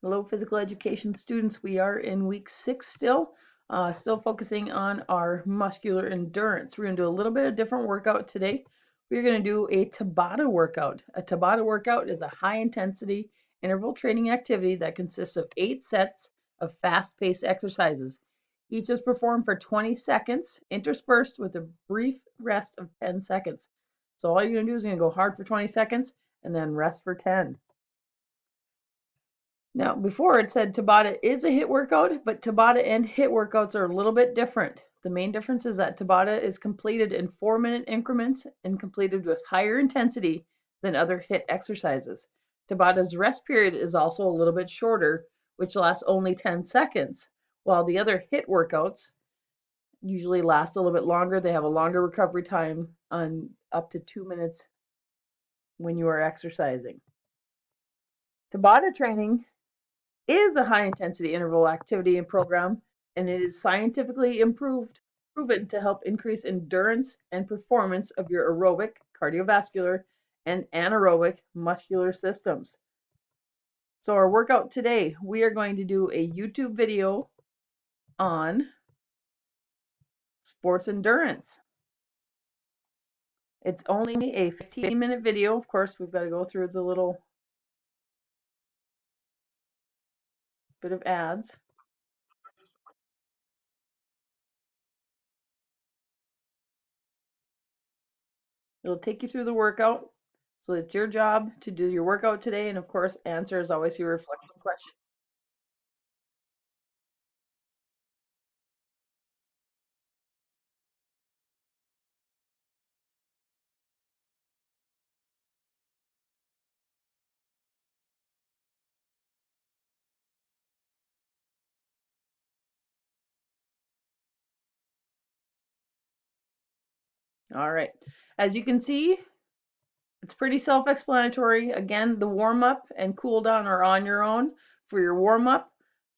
Hello, physical education students. We are in week 6 still, still focusing on our muscular endurance. We're going to do a little bit of different workout today. We're going to do a Tabata workout. A Tabata workout is a high intensity interval training activity that consists of 8 sets of fast-paced exercises. Each is performed for 20 seconds, interspersed with a brief rest of 10 seconds. So all you're going to do is you're going to go hard for 20 seconds and then rest for 10. Now, before it said Tabata is a HIIT workout, but Tabata and HIIT workouts are a little bit different. The main difference is that Tabata is completed in 4-minute increments and completed with higher intensity than other HIIT exercises. Tabata's rest period is also a little bit shorter, which lasts only 10 seconds, while the other HIIT workouts usually last a little bit longer. They have a longer recovery time on up to 2 minutes when you are exercising. Tabata training is a high intensity interval activity and program, and it is scientifically proven to help increase endurance and performance of your aerobic, cardiovascular, and anaerobic muscular systems. So our workout today, we are going to do a YouTube video on sports endurance. It's only a 15-minute video. Of course, we've got to go through the little bit of ads. It'll take you through the workout. So it's your job to do your workout today, and of course, answer as always your reflection questions. All right. As you can see, it's pretty self-explanatory. Again, the warm-up and cool down are on your own. For your warm-up,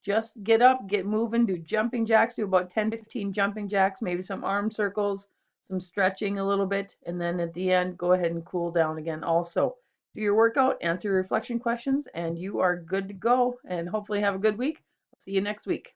just get up, get moving, do jumping jacks, do about 10, 15 jumping jacks, maybe some arm circles, some stretching a little bit, and then at the end, go ahead and cool down again also. Do your workout, answer your reflection questions, and you are good to go, and hopefully have a good week. See you next week.